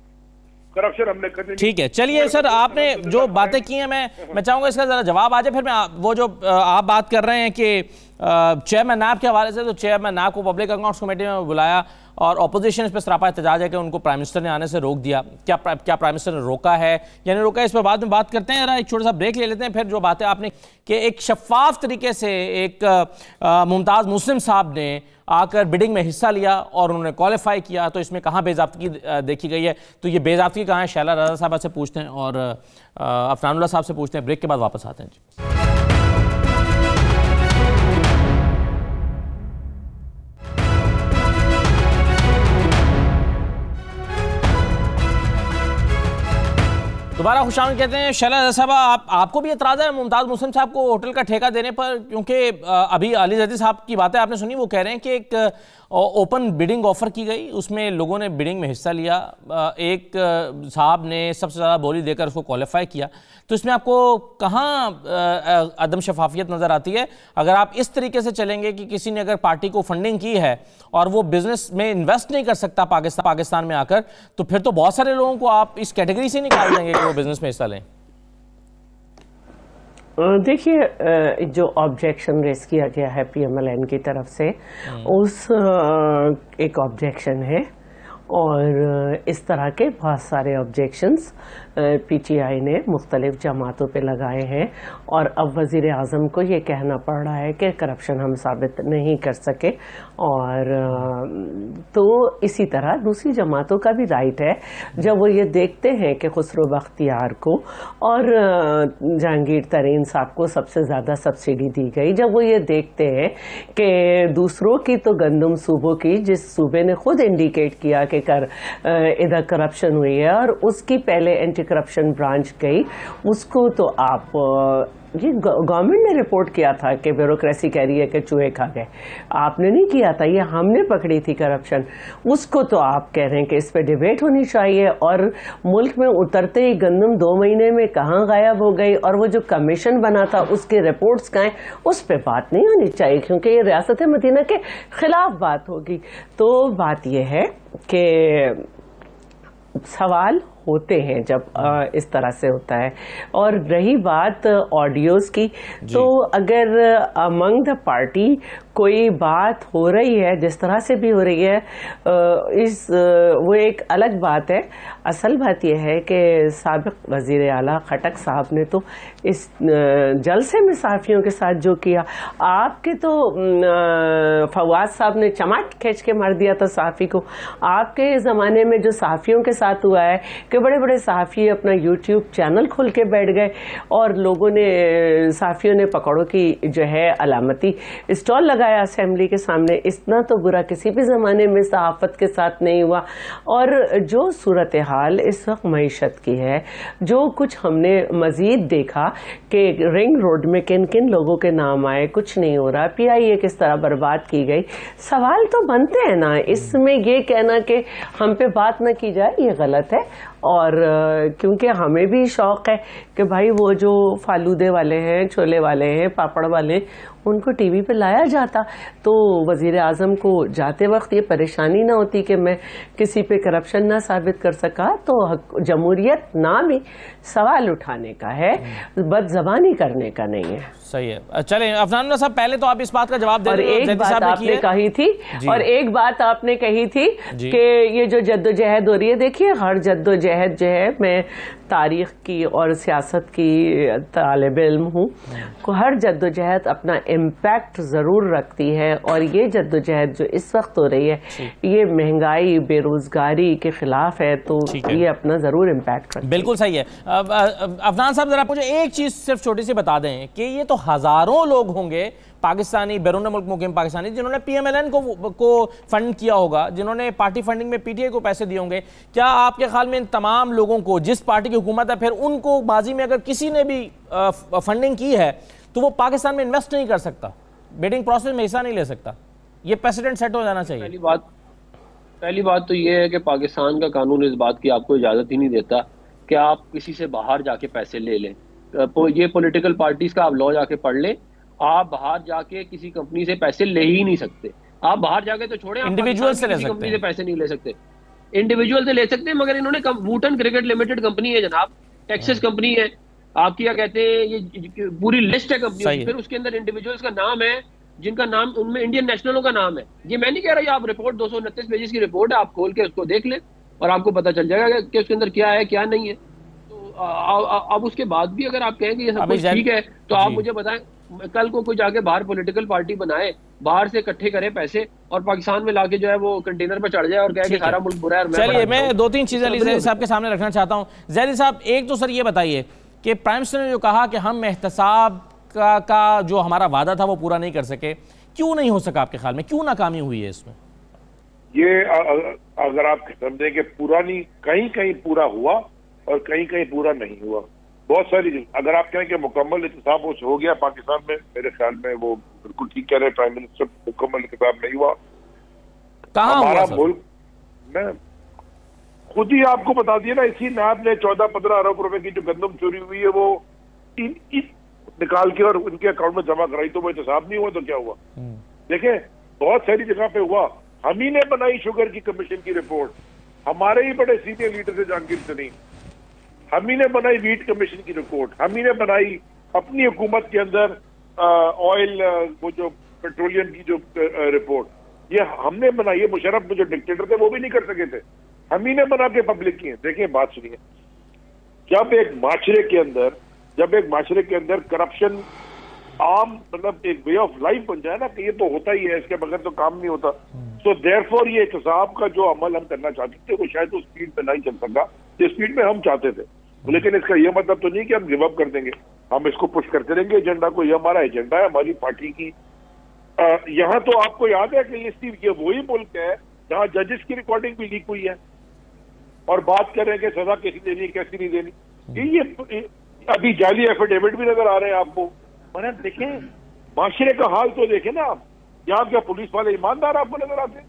करप्शन हमने करनी। ठीक है, चलिए सर, आपने जो बातें की हैं मैं चाहूंगा इसका जरा जवाब आ जाए। फिर मैं वो जो आप बात कर रहे हैं कि चेयरमैन नाब के हवाले से, तो चेयरमैन नाब को पब्लिक अकाउंट्स कमेटी में बुलाया और ऑपोजिशन इस पर सरापा एहतजाज है कि उनको प्राइम मिनिस्टर ने आने से रोक दिया। क्या प्राइम मिनिस्टर ने रोका है या नहीं रोका, इस पर बाद में बात करते हैं। एक छोटा सा ब्रेक ले लेते हैं। फिर जो बातें आपने कि एक शफाफ तरीके से एक मुमताज़ मुस्लिम साहब ने आकर बिडिंग में हिस्सा लिया और उन्होंने क्वालिफाई किया, तो इसमें कहाँ बेज़ाब्तगी देखी गई है, तो ये बेज़ाब्तगी कहाँ है, शैला रज़ा साहब से पूछते हैं और अफनानुल्लाह साहब से पूछते हैं। ब्रेक के बाद वापस आते हैं जी। दोबारा खुशामद कहते हैं। शैला रज़ा साहब, आपको भी एतराज़ है मुमताज़ मुस्लिम साहब को होटल का ठेका देने पर, क्योंकि अभी अली ज़ैदी साहब की बातें आपने सुनी, वो कह रहे हैं कि एक ओपन बिडिंग ऑफर की गई, उसमें लोगों ने बिडिंग में हिस्सा लिया, एक साहब ने सबसे ज़्यादा बोली देकर उसको क्वालिफाई किया, तो इसमें आपको कहाँ अदम शफाफियत नज़र आती है? अगर आप इस तरीके से चलेंगे कि किसी ने अगर पार्टी को फंडिंग की है और वो बिजनेस में इन्वेस्ट नहीं कर सकता पाकिस्तान में आकर, तो फिर तो बहुत सारे लोगों को आप इस कैटेगरी से निकाल देंगे कि वो बिजनेस में हिस्सा लें। देखिए, जो ऑब्जेक्शन रेस किया गया है PMLN की तरफ से, उस एक ऑब्जेक्शन है, और इस तरह के बहुत सारे ऑब्जेक्शंस PTI ने मुख्तलिफ जमातों पे लगाए हैं, और अब वज़ीर आज़म को ये कहना पड़ रहा है कि करप्शन हम साबित नहीं कर सके। और तो इसी तरह दूसरी जमातों का भी राइट है, जब वो ये देखते हैं कि खुसरो बख्तियार को और जहांगीर तरीन साहब को सबसे ज़्यादा सब्सिडी दी गई, जब वो ये देखते हैं कि दूसरों की तो गंदम सूबों की, जिस सूबे ने खुद इंडिकेट किया कि इधर करप्शन हुई है और उसकी पहले एंटी करप्शन ब्रांच गई, उसको तो आप ये गवर्नमेंट ने रिपोर्ट किया था कि ब्यूरोक्रेसी कह रही है कि चूहे खा गए, आपने नहीं किया था, ये हमने पकड़ी थी करप्शन, उसको तो आप कह रहे हैं कि इस पे डिबेट होनी चाहिए। और मुल्क में उतरते ही गंदम 2 महीने में कहाँ गायब हो गई, और वो जो कमीशन बना था उसके रिपोर्ट्स कहाँ हैं, उस पे बात नहीं होनी चाहिए, क्योंकि ये रियासत मदीना के खिलाफ बात होगी। तो बात यह है कि सवाल होते हैं जब इस तरह से होता है। और रही बात ऑडियोज की, तो अगर अमंग द पार्टी कोई बात हो रही है जिस तरह से भी हो रही है, वो एक अलग बात है। असल बात यह है कि साबिक वजीर आला खटक साहब ने तो इस जलसे में सहाफ़ियों के साथ जो किया, आपके तो फवाद साहब ने चमाट खींच के मार दिया था सहाफ़ी को। आपके ज़माने में जो सहाफ़ियों के साथ हुआ है कि बड़े बड़े सहाफ़ी अपना यूट्यूब चैनल खोल के बैठ गए और लोगों ने, सहाफ़ियों ने पकड़ों की जो है अलामती स्टॉल लगाया असेंबली के सामने। इतना तो बुरा किसी भी ज़माने में सहाफ़त के साथ नहीं हुआ। और जो सूरत हाल इस वक्त मईशत की है, जो कुछ हमने मज़ीद देखा कि रिंग रोड में किन किन लोगों के नाम आए, कुछ नहीं हो रहा, PIA किस तरह बर्बाद की गई, सवाल तो बनते हैं ना। इसमें ये कहना कि हम पे बात न की जाए ये गलत है। और क्योंकि हमें भी शौक़ है कि भाई वो जो फालूदे वाले हैं, छोले वाले हैं, पापड़ वाले, उनको टीवी पे लाया जाता तो वज़ीर आज़म को जाते वक्त ये परेशानी ना होती कि मैं किसी पे करप्शन ना साबित कर सका। तो जमहूरियत नाम ही सवाल उठाने का है, बदज़बानी करने का नहीं है। सही है। चलें अफनान साहब, पहले तो आप इस बात का जवाब दें। और एक बात आपने कही थी, और एक बात आपने कही थी कि ये जो जद्दोजहद हो रही है, देखिए हर जद्दोजहद जो है, मैं तारीख की और सियासत की तालिब इल्म हूँ, हर जद्दोजहद अपना इम्पैक्ट ज़रूर रखती है। और ये जद्दोजहद जो इस वक्त हो रही है, ये महंगाई बेरोज़गारी के ख़िलाफ़ है, तो ये अपना ज़रूर इम्पैक्ट रखती है। बिल्कुल सही है। अफनान साहब, ज़रा मुझे एक चीज़ सिर्फ छोटी सी बता दें कि ये तो हज़ारों लोग होंगे पाकिस्तानी, बैरून मुल्क मुकीम पाकिस्तानी, जिन्होंने PMLN को फंड किया होगा, जिन्होंने पार्टी फंडिंग में PTI को पैसे दिए होंगे। क्या आपके ख्याल में इन तमाम लोगों को, जिस पार्टी की हुकूमत है, फिर उनको माजी में अगर किसी ने भी फंडिंग की है तो वो पाकिस्तान में इन्वेस्ट नहीं कर सकता, बिडिंग प्रोसेस में हिस्सा नहीं ले सकता? ये प्रेसिडेंट सेट हो जाना चाहिए। पहली बात तो ये है कि पाकिस्तान का कानून इस बात की आपको इजाज़त ही नहीं देता कि आप किसी से बाहर जाके पैसे ले लें। ये पॉलिटिकल पार्टीज का आप लॉ जाके पढ़ लें, आप बाहर जाके किसी कंपनी से पैसे ले ही नहीं सकते। आप बाहर जाके तो छोड़े, इंडिविजुअल से ले सकते हैं, कंपनी से पैसे नहीं ले सकते। इंडिविजुअल से ले सकते हैं, मगर इन्होंने वूटन क्रिकेट लिमिटेड कंपनी है जनाब, टेक्सास कंपनी है आपकी, क्या कहते हैं, ये पूरी लिस्ट है कंपनी। फिर उसके अंदर इंडिविजुअल्स का नाम है, जिनका नाम उनमें इंडियन नेशनलों का नाम है। ये मैं नहीं कह रहा, आप रिपोर्ट 229 पेजेस की रिपोर्ट है, आप खोल के उसको देख लें और आपको पता चल जाएगा कि उसके अंदर क्या है क्या नहीं है। तो अब उसके बाद भी अगर आप कहें कि ये सब कुछ ठीक है, तो आप मुझे बताएं, कल को कोई जाके बाहर पॉलिटिकल पार्टी बनाए, बाहर से इकट्ठे करे पैसे और पाकिस्तान में लाके जो है वो कंटेनर पे चढ़ जाए और कहे कि सारा मुल्क बुरा है। चलिए, मैं दो तीन चीजें ज़ैदी साहब के सामने रखना चाहता हूँ। ज़ैदी साहब, एक तो सर ये बताइए कि प्राइम मिनिस्टर ने जो कहा कि हम एहतसाब का जो हमारा वादा था वो पूरा नहीं कर सके, क्यों नहीं हो सका आपके ख्याल में, क्यों नाकामी हुई है इसमें? ये अगर आप समझें कि पूरा नहीं, कहीं कहीं पूरा हुआ और कहीं कहीं पूरा नहीं हुआ। बहुत सारी, अगर आप कहें कि मुकम्मल एहतसाब हो गया पाकिस्तान में, मेरे ख्याल में वो बिल्कुल ठीक कह रहे हैं प्राइम मिनिस्टर, मुकम्मल एहतसाब नहीं हुआ। कहाँ हमारा हुआ मुल्क, मैं खुद ही आपको बता दिया ना, इसी नाब ने 14-15 अरब रुपए की जो गंदम चोरी हुई है वो निकाल के और उनके अकाउंट में जमा कराई, तो वो एहतसाब नहीं हुआ तो क्या हुआ? देखें, बहुत सारी जगह पे हुआ। हम ही ने बनाई शुगर की कमीशन की रिपोर्ट, हमारे ही बड़े सीनियर लीडर थे जहांगीर सलीम, हम ही ने बनाई वीट कमीशन की रिपोर्ट, हम ही ने बनाई अपनी हुकूमत के अंदर ऑयल, वो जो पेट्रोलियम की जो रिपोर्ट, ये हमने बनाई है। मुशर्रफ जो डिक्टेटर थे वो भी नहीं कर सके थे, हम ही ने बना के पब्लिक की है। देखिए, बात सुनिए, जब एक माशरे के अंदर करप्शन आम, मतलब एक वे ऑफ लाइफ बन जाए ना, कि ये तो होता ही है, इसके बगैर तो काम नहीं होता, तो देयरफॉर ये एहतसाब का जो अमल हम करना चाहते थे वो शायद उस स्पीड पे नहीं चल सका जिस स्पीड में हम चाहते थे। लेकिन इसका ये मतलब तो नहीं कि हम गिव अप कर देंगे, हम इसको पुश करते रहेंगे एजेंडा को। ये हमारा एजेंडा है, हमारी पार्टी की। यहाँ तो आपको याद है कि ये वही मुल्क है जहाँ जजेस की रिकॉर्डिंग भी लीक हुई है और बात कर रहे हैं कि सजा कैसी देनी कैसी नहीं देनी। ये अभी जाली एफिडेविट भी नजर आ रहे हैं आपको। मैंने देखें, माशरे का हाल तो देखें ना आप, यहाँ क्या पुलिस वाले ईमानदार आपको नजर आते हैं?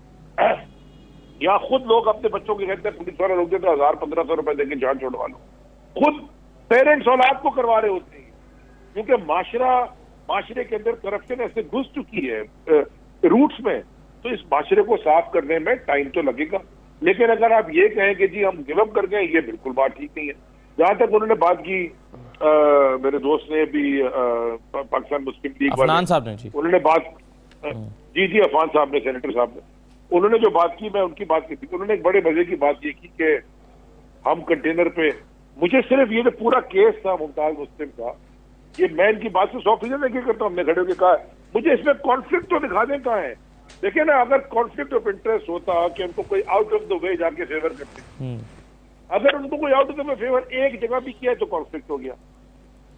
यहाँ खुद लोग अपने बच्चों के कहते हैं, पुलिस वाले रोक देते 1000-1500 रुपए देके जान छोड़वा लो। खुद पेरेंट्स औलाद को करवा रहे होते हैं, क्योंकि माशरे के अंदर करप्शन ऐसे घुस चुकी है रूट्स में, तो इस माशरे को साफ करने में टाइम तो लगेगा। लेकिन अगर आप ये कहें कि जी हम गिव अप कर गए, ये बिल्कुल बात ठीक नहीं है। जहां तक उन्होंने बात की, मेरे दोस्त ने भी पाकिस्तान मुस्लिम लीग अफनान साहब ने, जी उन्होंने बात, जी अफान साहब ने, सेनेटर साहब ने, उन्होंने जो बात की, मैं उनकी बात की थी। उन्होंने एक बड़े मजे की बात ये की कि हम कंटेनर पे, मुझे सिर्फ ये जो पूरा केस था मुमताज मुस्लिम का, ये मैं इनकी बात से 100% एग्री करता हूँ। हमने खड़े होकर कहा मुझे इसमें कॉन्फ्लिक्ट तो दिखा दें कहाँ है। देखिए ना, अगर कॉन्फ्लिक्ट ऑफ इंटरेस्ट होता कि उनको कोई आउट ऑफ द वे जाके फेवर करते, अगर उनको कोई out of the way favour एक जगह भी किया तो कॉन्फ्लिक्ट हो गया।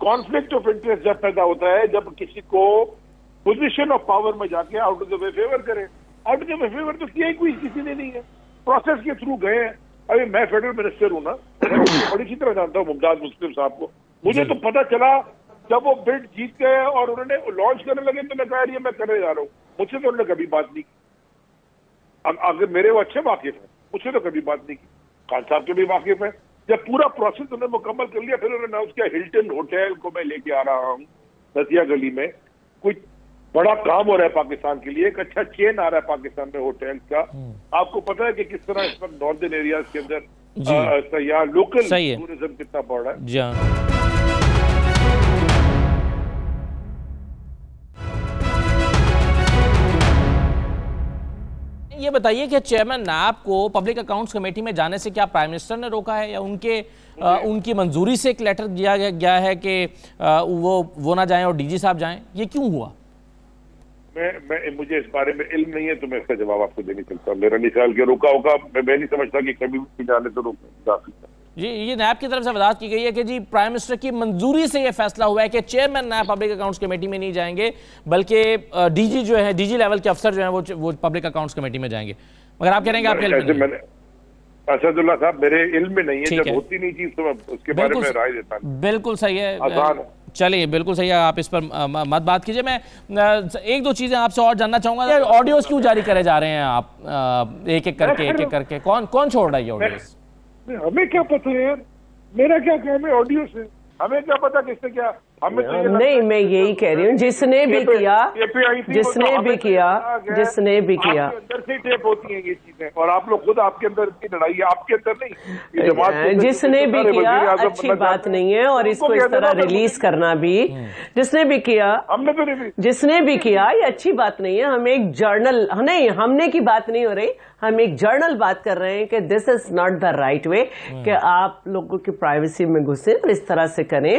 कॉन्फ्लिक्ट ऑफ इंटरेस्ट जब पैदा होता है जब किसी को पोजीशन ऑफ पावर में जाके out of the way favour करे। Out of the way favour तो किया ही कोई किसी ने नहीं है, प्रोसेस के थ्रू गए हैं। अभी मैं फेडरल मिनिस्टर हूं ना, बड़ी अच्छी तरह जानता हूँ मुमताज मुस्लिम साहब को। मुझे तो पता चला जब वो बिड जीत गए और उन्होंने लॉन्च करने लगे तो मैं कह रही है मैं करने जा रहा हूँ। मुझसे तो उन्होंने कभी बात नहीं की। अगर मेरे वो अच्छे वाकिफ है, मुझसे तो कभी बात नहीं की। खान साहब के भी वाकिफ है। जब पूरा प्रोसेस उन्होंने मुकम्मल कर लिया, फिर उन्होंने अनाउंस किया हिल्टन होटल को मैं लेके आ रहा हूँ रसिया गली में, कुछ बड़ा काम हो रहा है पाकिस्तान के लिए, एक अच्छा चेन आ रहा है पाकिस्तान में होटल का। आपको पता है कि किस तरह इस वक्त नॉर्दर्न एरियाज के अंदर यहाँ लोकल टूरिज्म कितना बढ़ रहा है। जी ये बताइए कि चेयरमैन नैब को पब्लिक अकाउंट्स कमेटी में जाने से क्या प्राइम मिनिस्टर ने रोका है या उनकी मंजूरी से एक लेटर दिया गया है कि वो ना जाएं और डीजी साहब जाएं? ये क्यों हुआ? मुझे इस बारे में इल्म नहीं है, तो मैं इसका जवाब आपको देने चलता। मेरा नहीं ख्याल के रोका होगा। मैं नहीं समझता कि कभी भी जाने तो रोक जा सकता। जी, ये नैब की तरफ से वजाहत की गई है कि जी प्राइम मिनिस्टर की मंजूरी से ये फैसला हुआ है कि चेयरमैन नैब पब्लिक अकाउंट्स कमेटी में नहीं जाएंगे, बल्कि डीजी जो है, डीजी लेवल के अफसर जो हैं वो पब्लिक अकाउंट्स कमेटी में जाएंगे। मगर आप कह रहे हैं कि आपके असदुल्ला साहब मेरे इल्म में नहीं है, जब होती नहीं चीज तो मैं उसके बारे में राय देता हूं। बिल्कुल सही है, चलिए बिल्कुल सही है, आप इस पर मत बात कीजिए। मैं एक दो चीजें आपसे और जानना चाहूंगा। ऑडियोज क्यों जारी करे जा रहे हैं आप एक एक करके? कौन छोड़ रहा है ये ऑडियोज? हमें क्या पता है यार, मेरा क्या काम है ऑडियो से? हमें क्या पता किसने क्या? हमें तो नहीं, मैं यही कह रही हूँ, जिसने भी किया अंदर से टेप होती है ये चीजें, और आप लोग खुद, आपके अंदर की लड़ाई है, आपके अंदर नहीं। जिसने भी किया अच्छी बात नहीं है, और इसको इस तरह रिलीज करना भी, जिसने भी किया, हमने तो नहीं, जिसने भी किया ये अच्छी बात नहीं है। हम एक जर्नल, नहीं हमने की बात नहीं हो रही, हम एक जर्नल बात कर रहे हैं कि this is not the right way कि आप लोगों की प्राइवेसी में घुसे और इस तरह से करें।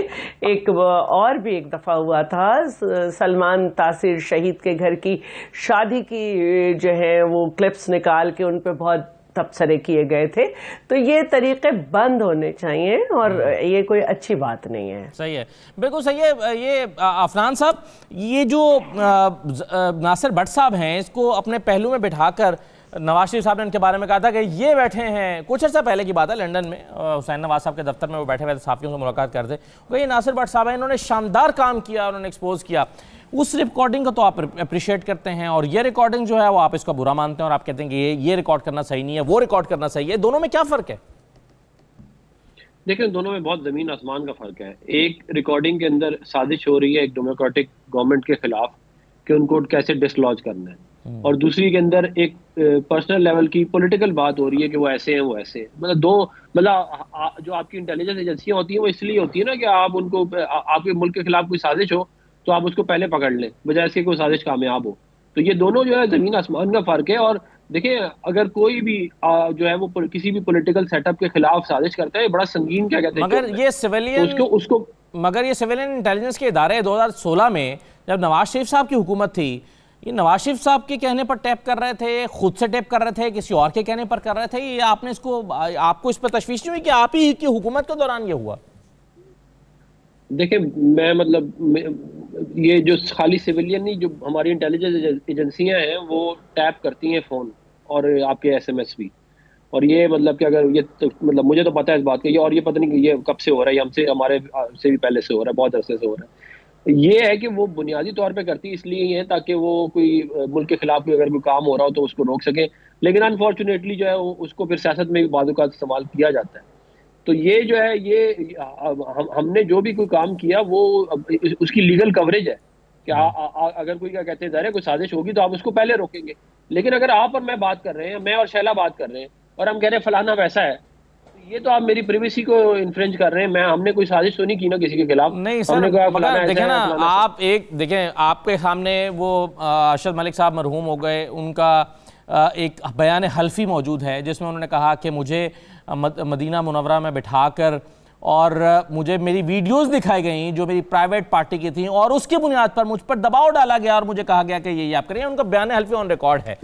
एक और भी एक दफा हुआ था, सलमान तासीर शहीद के घर की शादी की जो है वो क्लिप्स निकाल के उन पे बहुत तबसरे किए गए थे। तो ये तरीके बंद होने चाहिए और ये कोई अच्छी बात नहीं है। सही है, बिल्कुल सही है। ये अफनान साहब, ये जो नासिर भट्ट साहब हैं, इसको अपने पहलू में बिठाकर नवाज शरीफ साहब ने इनके बारे में कहा था कि ये बैठे हैं, कुछ अर्सा पहले की बात है, लंदन में हुसैन नवाज साहब के दफ्तर में वो बैठे हुए थे, साथियों से मुलाकात करते। ये नासिर भट्ट साहब हैं, इन्होंने शानदार काम किया, उन्होंने एक्सपोज किया। उस रिकॉर्डिंग को तो आप अप्रिशिएट करते हैं, और ये रिकॉर्डिंग जो है वो आप इसका बुरा मानते हैं और आप कहते हैं कि ये रिकॉर्ड करना सही नहीं है, वो रिकॉर्ड करना सही है। दोनों में क्या फ़र्क है? देखिए, दोनों में बहुत ज़मीन आसमान का फ़र्क है। एक रिकॉर्डिंग के अंदर साजिश हो रही है एक डेमोक्रेटिक गवर्नमेंट के खिलाफ कि उनको कैसे डिसलॉज करना है, और दूसरी के अंदर एक पर्सनल लेवल की पॉलिटिकल बात हो रही है कि वो ऐसे हैं वो ऐसे हैं। मतलब जो आपकी इंटेलिजेंस एजेंसियां होती हैं वो इसलिए होती है ना कि आप उनको, आपके मुल्क के खिलाफ कोई साजिश हो तो आप उसको पहले पकड़ लें, बजाय इसके कोई साजिश कामयाब हो। तो ये दोनों जो है ज़मीन आसमान का फ़र्क है। और देखिए, अगर कोई भी जो है वो किसी भी पॉलिटिकल सेटअप के खिलाफ साजिश करता है, बड़ा संगीन क्या कहते हैं, मगर ये सिविलियन इंटेलिजेंस के इदारे 2016 में जब नवाज शरीफ साहब की हुकूमत थी, ये नवाज शरीफ साहब के कहने पर टैप कर रहे थे, खुद से टैप कर रहे थे, किसी और के कहने पर कर रहे थे? ये आपको इस पर तशवीश नहीं हुई कि आप ही की हुकूमत के दौरान ये हुआ? देखिए, ये जो खाली सिविलियन नहीं, जो हमारी इंटेलिजेंस एजेंसियां हैं वो टैप करती हैं फ़ोन और आपके SMS भी। और ये मतलब कि अगर ये तो, मतलब मुझे तो पता है इस बात का, और ये पता नहीं कि ये कब से हो रहा है, हमसे हमारे से भी पहले से हो रहा है, बहुत अरसे से हो रहा है। ये है कि वो बुनियादी तौर पे करती इसलिए ही है ताकि वो कोई मुल्क के खिलाफ अगर कोई काम हो रहा हो तो उसको रोक सके। लेकिन अनफॉर्चुनेटली जो है उसको फिर सियासत में भी बाजू का इस्तेमाल किया जाता है। तो ये जो है, ये हमने जो भी कोई काम किया वो उसकी लीगल कवरेज है कि अगर कोई, क्या कहते हैं, ज़ाहिर है कोई साजिश होगी तो आप उसको पहले रोकेंगे। लेकिन अगर आप और मैं बात कर रहे हैं, मैं और शैला बात कर रहे हैं, और हम कह रहे हैं फलाना वैसा है, ये तो आप मेरी प्राइवेसी को इन्फ्रिंज कर रहे हैं। हमने कोई साजिश तो नहीं की ना किसी के खिलाफ। नहीं सर, मगर देखें ना, आप देखें आपके सामने वो अरशद मलिक साहब मरहूम हो गए, उनका एक बयान हल्फी मौजूद है जिसमें उन्होंने कहा कि मुझे मदीना मुनव्वरा में बिठाकर और मुझे मेरी वीडियोस दिखाई गई जो मेरी प्राइवेट पार्टी की थी, और उसकी बुनियाद पर मुझ पर दबाव डाला गया और मुझे कहा गया कि ये आप करें। उनका बयान हल्फी ऑन रिकॉर्ड है।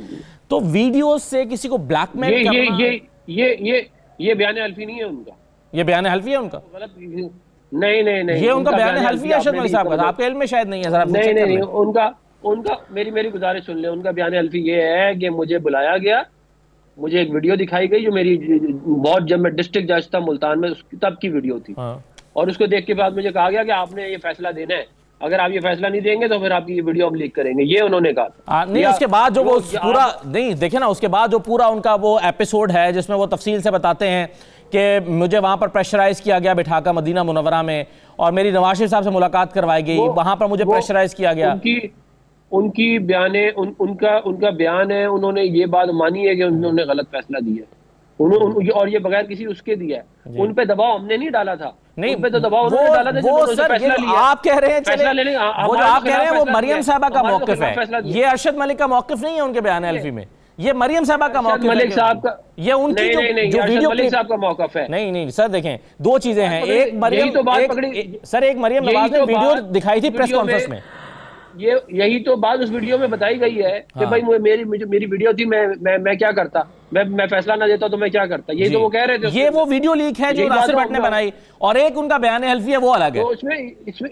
तो वीडियोस से किसी को ब्लैकमेल करना, ये बयान हल्फी नहीं है उनका। ये बयान हल्फी है उनका? गलत नहीं, ये उनका बयान हल्फी है अरशद मलिक साहब का, आपके इल्म में शायद नहीं है सर। नहीं, उनका मेरी गुजारिश सुन ले। उनका बयान हल्फी ये है कि मुझे बुलाया गया, मुझे एक वीडियो दिखाई गई जो मेरी बहुत, जब मैं डिस्ट्रिक्ट जज था मुल्तान में, तब की वीडियो थी। और उसको देख के बाद मुझे कहा गया कि आपने ये फैसला देना है, अगर आप ये फैसला नहीं देंगे तो फिर आपकी ये वीडियो हम लीक करेंगे, ये उन्होंने कहा। नहीं, उसके बाद जो वो पूरा नहीं देखे ना, उसके बाद जो पूरा उनका वो एपिसोड है जिसमें वो तफसील से बताते हैं कि मुझे वहां पर प्रेशराइज किया गया बिठाकर मदीना मुनव्वरा में, और मेरी नवाज शरीफ साहब से मुलाकात करवाई गई, वहां पर मुझे प्रेशराइज किया गया। उनकी बयाने उनका बयान है, उन्होंने ये बात मानी है कि उन्होंने गलत फैसला दिया और ये बगैर किसी उसके दिया है। उन पे दबाव हमने नहीं डाला था। नहीं, उन पे तो दबाव उन्होंने डाला था जब उन्होंने फैसला लिया। आप कह रहे हैं वो जो आप कह रहे हैं वो मरियम साहबा का मौकिफ है, ये अरशद मलिक का मौकिफ नहीं है उनके बयान हल्फी में। ये मरियम साहबा का मौकिफ है, मलिक साहब का, ये उनकी जो वीडियो मलिक साहब का मौकिफ है। नहीं सर, देखें दो चीजें हैं। एक मरियम सर, एक मरियम नवाज ने वीडियो दिखाई थी प्रेस कॉन्फ्रेंस में, यही तो बात उस वीडियो में बताई गई है कि भाई मेरी वीडियो थी, मैं क्या करता, मैं फैसला ना देता तो मैं क्या करता, यही तो वो कह रहे थे। ये वो वीडियो लीक है जो नासिर भट्ट ने बनाई, और एक उनका बयान हल्फी है वो अलग है। तो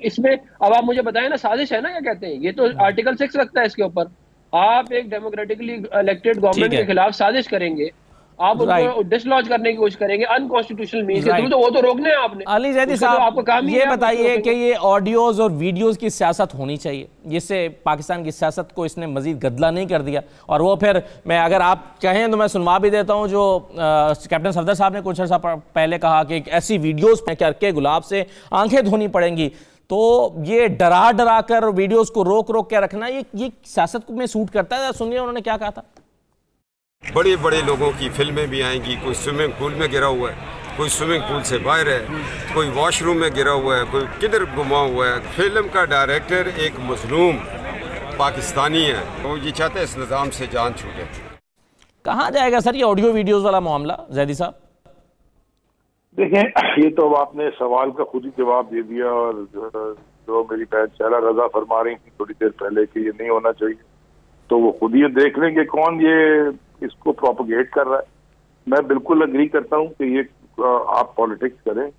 इसमें अब आप मुझे बताएं ना, साजिश है ना, क्या कहते हैं, ये तो आर्टिकल 6 लगता है इसके ऊपर। आप एक डेमोक्रेटिकली इलेक्टेड गवर्नमेंट के खिलाफ साजिश करेंगे, आप उनको डिसलॉज करने की कोशिश करेंगे अनकॉन्स्टिट्यूशनल मीन्स के थ्रू, तो वो तो रोकने हैं आपने। अली जैदी साहब, आपको काम ये बताइए कि ये ऑडियोज और वीडियोस की सियासत होनी चाहिए, जिससे पाकिस्तान की सियासत को इसने मजीद गदला नहीं कर दिया। और वो फिर मैं, अगर आप कहें तो मैं सुनवा भी देता हूं जो कैप्टन सफदर साहब ने कुछ अर्सा पहले कहा कि ऐसी वीडियोस करके गुलाब से आंखें धोनी पड़ेंगी। तो ये डरा कर वीडियोस को रोक के रखना, ये सियासत में सूट करता है? सुनिए उन्होंने क्या कहा था। बड़े बड़े लोगों की फिल्में भी आएंगी, कोई स्विमिंग पूल में गिरा हुआ है, कोई स्विमिंग पूल से बाहर है, कोई वॉशरूम में गिरा हुआ है, कोई किधर गुमा हुआ है। फिल्म का डायरेक्टर एक मजलूम पाकिस्तानी है, वो ये चाहते हैं इस निज़ाम से जान छूटे। कहाँ जाएगा सर ये ऑडियो वीडियोस वाला मामला, जैदी साहब? देखें, ये तो आपने सवाल का खुद ही जवाब दे दिया, और जो मेरी बहन शहला रजा फरमा रही थी थोड़ी देर पहले कि ये नहीं होना चाहिए, तो वो खुद ही देख लेंगे कौन ये इसको प्रोपोगेट कर रहा है। मैं बिल्कुल अग्री करता हूँ कि ये आप पॉलिटिक्स करें,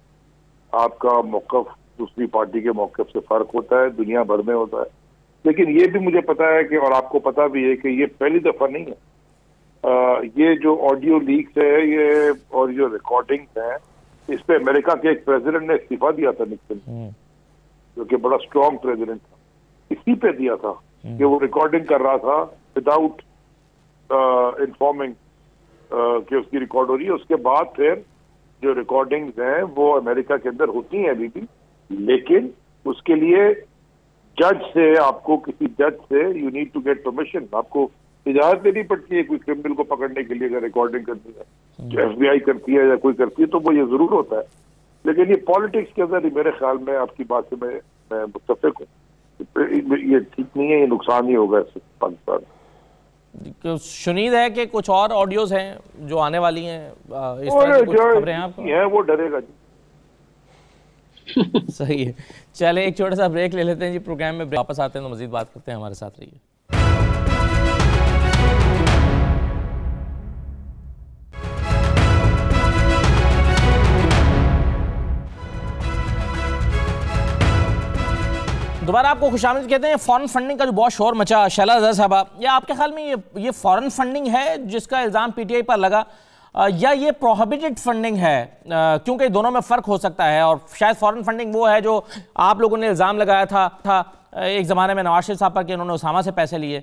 आपका मौक़िफ़ दूसरी पार्टी के मौक़िफ़ से फ़र्क होता है, दुनिया भर में होता है। लेकिन ये भी मुझे पता है कि, और आपको पता भी है कि ये पहली दफ़ा नहीं है। ये जो ऑडियो लीक्स है ये और जो रिकॉर्डिंग्स हैं, इस पे अमेरिका के एक प्रेसिडेंट ने इस्तीफा दिया था, निक्सन, जो कि बड़ा स्ट्रॉन्ग प्रेसिडेंट था। इसी पे दिया था कि वो रिकॉर्डिंग कर रहा था विदाउट इन्फॉर्मिंग कि उसकी रिकॉर्ड हो रही है। उसके बाद फिर जो रिकॉर्डिंग्स हैं वो अमेरिका के अंदर होती हैं अभी भी, लेकिन उसके लिए जज से, आपको किसी जज से you need to get permission, आपको इजाजत लेनी पड़ती है कोई क्रिमिनल को पकड़ने के लिए। अगर रिकॉर्डिंग करनी है, जो FBI करती है या कोई करती है, तो वो ये जरूर होता है। लेकिन ये पॉलिटिक्स के अंदर मेरे ख्याल में, आपकी बात से मैं मुत्तफिक हूँ, ये ठीक नहीं है, ये नुकसान ही होगा इससे पाकिस्तान। शुनीद है कि कुछ और ऑडियोज हैं जो आने वाली हैं, इस तरह की कुछ खबरें हैं आपको? है वो डरेगा जी। सही है, चले एक छोटा सा ब्रेक ले लेते हैं जी। प्रोग्राम में वापस आते हैं तो मजीद बात करते हैं, हमारे साथ रहिए। दोबारा आपको खुशामदीद कहते हैं। फॉरेन फंडिंग का जो बहुत शोर मचा, शहला रज़ा साहबा, या आपके ख्याल में ये फॉरेन फंडिंग है जिसका इल्ज़ाम PTI पर लगा, या ये प्रोहिबिटेड फंडिंग है? क्योंकि दोनों में फ़र्क हो सकता है, और शायद फॉरेन फंडिंग वो है जो आप लोगों ने इल्ज़ाम लगाया था एक ज़माने में नवाज शरीफ साहब पर कि उन्होंने उसामा से पैसे लिए।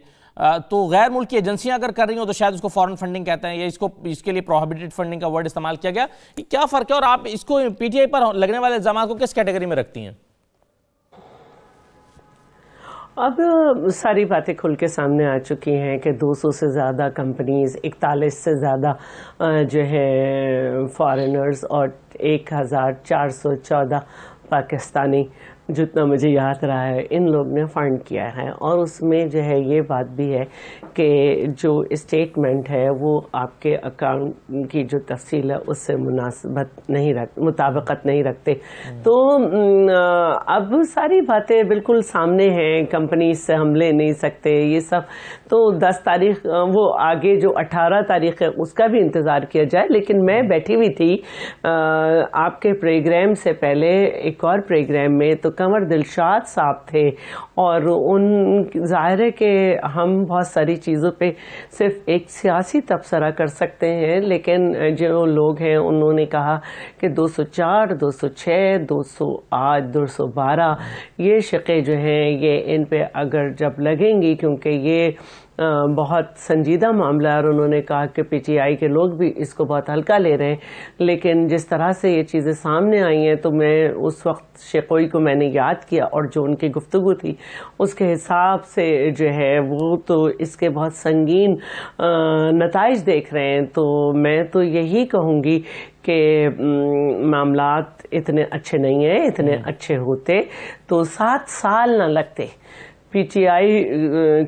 तो गैर मुल्की एजेंसियां अगर कर रही हो तो शायद उसको फॉरेन फंडिंग कहते हैं, या इसके लिए प्रोहिबिटेड फंडिंग का वर्ड इस्तेमाल किया गया। क्या फ़र्क है, और आप इसको PTI पर लगने वाले इल्ज़ाम को किस कैटेगरी में रखती हैं? अब सारी बातें खुल के सामने आ चुकी हैं कि 200 से ज़्यादा कंपनीज, 41 से ज़्यादा जो है फॉरेनर्स और 1414 पाकिस्तानी, जितना मुझे याद रहा है, इन लोग ने फंड किया है। और उसमें जो है ये बात भी है कि जो स्टेटमेंट है वो आपके अकाउंट की जो तफसील है उससे मुताबिकत नहीं रखते। तो अब सारी बातें बिल्कुल सामने हैं, कंपनी से हम ले नहीं सकते ये सब। तो 10 तारीख वो आगे जो 18 तारीख है उसका भी इंतज़ार किया जाए। लेकिन मैं बैठी हुई थी आपके प्रोग्राम से पहले एक और प्रोग्राम में, तो कमर दिलशाद साहब थे और उन जाहिर है कि हम बहुत सारी चीज़ों पे सिर्फ एक सियासी तबसरा कर सकते हैं, लेकिन जो लोग हैं उन्होंने कहा कि 204, 206, 208, 212 ये शक़े जो हैं ये इन पे अगर जब लगेंगी, क्योंकि ये बहुत संजीदा मामला है और उन्होंने कहा कि पीटीआई के लोग भी इसको बहुत हल्का ले रहे हैं। लेकिन जिस तरह से ये चीज़ें सामने आई हैं तो मैं उस वक्त शेकोई को मैंने याद किया और जो उनकी गुफ्तगू थी उसके हिसाब से जो है वो तो इसके बहुत संगीन नताइज देख रहे हैं। तो मैं तो यही कहूँगी कि मामलात इतने अच्छे नहीं हैं। इतने अच्छे होते तो 7 साल न लगते। पीटीआई,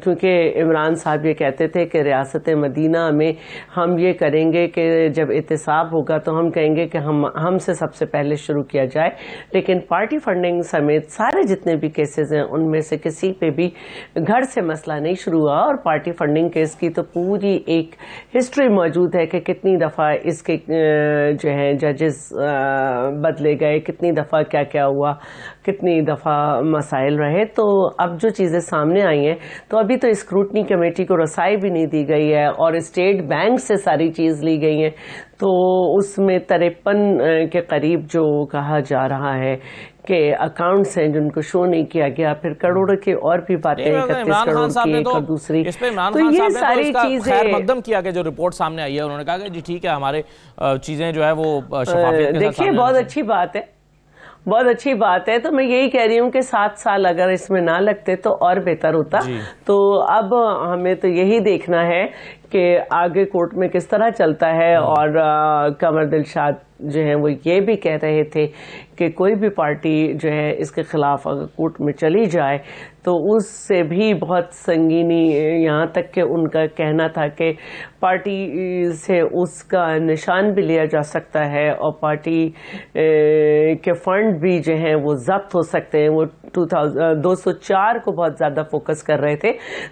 क्योंकि इमरान साहब ये कहते थे कि रियासत मदीना में हम ये करेंगे कि जब एहतसाब होगा तो हम कहेंगे कि हमसे सबसे पहले शुरू किया जाए। लेकिन पार्टी फंडिंग समेत सारे जितने भी केसेस हैं उनमें से किसी पे भी घर से मसला नहीं शुरू हुआ। और पार्टी फंडिंग केस की तो पूरी एक हिस्ट्री मौजूद है कि कितनी दफ़ा इसके जो है जजेस बदले गए, कितनी दफ़ा क्या क्या हुआ, कितनी दफ़ा मसाइल रहे। तो अब जो चीज़ें सामने आई हैं तो अभी तो स्क्रूटनी कमेटी को रसाई भी नहीं दी गई है और स्टेट बैंक से सारी चीज़ ली गई है। तो उसमें 53 के करीब जो कहा जा रहा है कि अकाउंट्स हैं जिनको शो नहीं किया गया, फिर करोड़ों की और भी बातें, 31 करोड़ की एक और दूसरी। तो ये सारी चीजें मकदम किया कि जो रिपोर्ट सामने आई है उन्होंने कहा कि जी ठीक है हमारे चीजें जो है वो शफाफियत के साथ। देखिए बहुत अच्छी बात है, बहुत अच्छी बात है। तो मैं यही कह रही हूँ कि 7 साल अगर इसमें ना लगते तो और बेहतर होता। तो अब हमें तो यही देखना है कि आगे कोर्ट में किस तरह चलता है। और कमर दिलशाद जो है वो ये भी कह रहे थे कि कोई भी पार्टी जो है इसके खिलाफ अगर कोर्ट में चली जाए तो उससे भी बहुत संगीनी, यहाँ तक कि उनका कहना था कि पार्टी से उसका निशान भी लिया जा सकता है और पार्टी के फंड भी जो हैं वो जब्त हो सकते हैं। वो 204 को बहुत ज़्यादा फोकस कर रहे थे।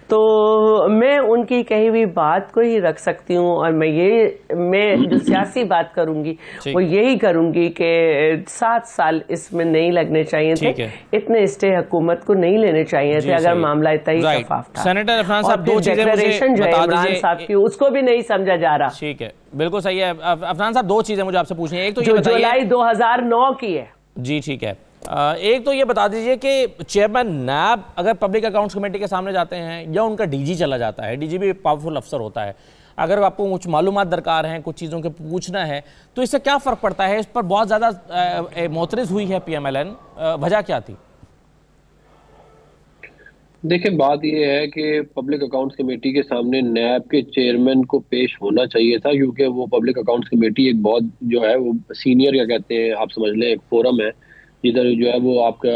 तो मैं उनकी कही हुई बात को ही रख सकती हूँ और मैं जो सियासी बात करूँगी वो यही करूँगी कि 7 साल इसमें नहीं लगने चाहिए थे, इतने स्टे हुकूमत को नहीं लेने चाहिए थे अगर मामला इतना ही शफाफ था। सेनेटर अफनान साहब, दो चीजें डिक्लेरेशन जो है इमरान साहब की उसको भी नहीं समझा जा रहा। ठीक है, बिल्कुल सही है। अफनान साहब, 2 चीजें मुझे आपसे पूछनी है। एक तो जो जुलाई 2009 की है। जी ठीक है। एक तो ये बता दीजिए कि चेयरमैन नैब अगर पब्लिक अकाउंट्स कमेटी के सामने जाते हैं या उनका डीजी चला जाता है, डीजी भी पावरफुल अफसर होता है, अगर आपको कुछ मालूमात दरकार हैं, कुछ चीज़ों के पूछना है, तो इससे क्या फ़र्क पड़ता है? इस पर बहुत ज़्यादा मोतरज़ हुई है PMLN, वजह क्या थी? देखिए, बात यह है कि पब्लिक अकाउंट्स कमेटी के सामने नैब के चेयरमैन को पेश होना चाहिए था, क्योंकि वो पब्लिक अकाउंट्स कमेटी एक बहुत जो है वो सीनियर, क्या कहते हैं आप समझ लें, एक फोरम है जिधर जो है वो आपका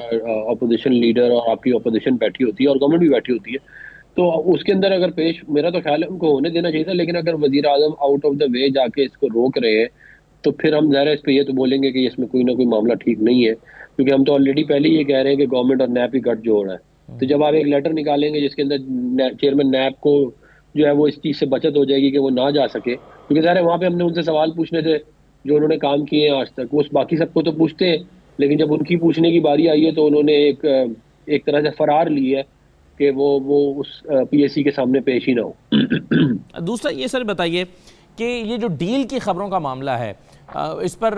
अपोजिशन लीडर और आपकी अपोजिशन बैठी होती है और गवर्नमेंट भी बैठी होती है। तो उसके अंदर अगर पेश, मेरा तो ख्याल है उनको होने देना चाहिए था। लेकिन अगर वजीर आजम आउट ऑफ द वे जाके इसको रोक रहे हैं तो फिर हम ज़ाहिर है इस पर ये तो बोलेंगे कि इसमें कोई ना कोई मामला ठीक नहीं है, क्योंकि हम तो ऑलरेडी पहले ये कह रहे हैं कि गवर्नमेंट और नैब की गठजोड़ है। तो जब आप एक लेटर निकालेंगे जिसके अंदर चेयरमैन नैब को जो है वो इस चीज़ से बचत हो जाएगी कि वो ना जा सके, क्योंकि ज़ाहिर है वहाँ पे हमने उनसे सवाल पूछने थे जो उन्होंने काम किए हैं आज तक, वो बाकी सबको तो पूछते हैं, लेकिन जब उनकी पूछने की बारी आई है तो उन्होंने एक तरह से फरार ली है कि वो उस PSC के सामने पेश ही ना हो। दूसरा ये सर बताइए कि ये जो डील की खबरों का मामला है, इस पर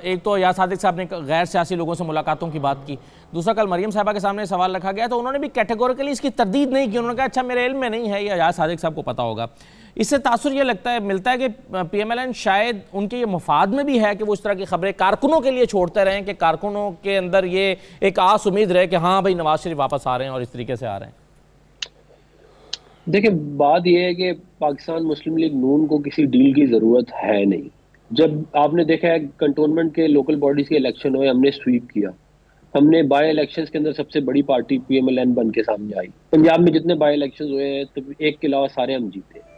एक तो याद सादिक साहब ने गैर सियासी लोगों से मुलाकातों की बात की, दूसरा कल मरियम साहबा के सामने सवाल रखा गया तो उन्होंने भी कैटेगोरिकली इसकी तरदीद नहीं की। उन्होंने कहा अच्छा मेरे इल्म में नहीं है, या याद सादिक साहब को पता होगा। इससे तासुर ये लगता है मिलता है कि PMLN शायद उनके ये मफाद में भी है कि वो इस तरह की खबरें कारकुनों के लिए छोड़ते रहें कि कारकुनों के अंदर ये एक आस उम्मीद रहे कि हाँ भाई नवाज शरीफ वापस आ रहे हैं और इस तरीके से आ रहे हैं। देखिए, बात यह है कि पाकिस्तान मुस्लिम लीग नून को किसी डील की जरूरत है नहीं। जब आपने देखा है कंटोनमेंट के लोकल बॉडीज के इलेक्शन हुए, हमने स्वीप किया, हमने बाय इलेक्शंस के अंदर सबसे बड़ी पार्टी PMLN बन के सामने आई। पंजाब में जितने बाय इलेक्शंस हुए हैं तो एक के अलावा सारे हम जीते।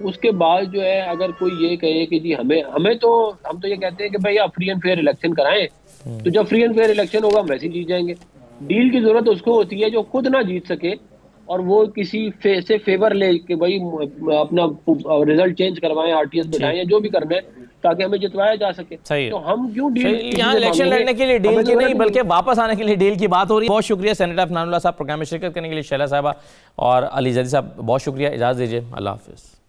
उसके बाद जो है अगर कोई ये कहे कि जी हम तो ये कहते हैं कि भाई आप फ्री एंड फेयर इलेक्शन कराएं, तो जब फ्री एंड फेयर इलेक्शन होगा हम वैसे ही जीत जाएंगे। डील की जरूरत उसको होती है जो खुद ना जीत सके और वो किसी से फेवर ले के भाई अपना रिजल्ट चेंज करवाएं, RTS बढ़ाएं या जो भी करना है ताकि हमें जितवाया जा सके। सही तो हम क्यों डील यहाँ इलेक्शन लड़ने के लिए डील की नहीं बल्कि वापस आने के लिए डील की बात हो रही है। बहुत शुक्रिया सेनेटर अफनानुल्लाह साहब प्रोग्राम में शिरकत करने के लिए। शैला साहबा और अली जदी साहब बहुत शुक्रिया। इजाज़त दीजिए, अल्लाह हाफिज़।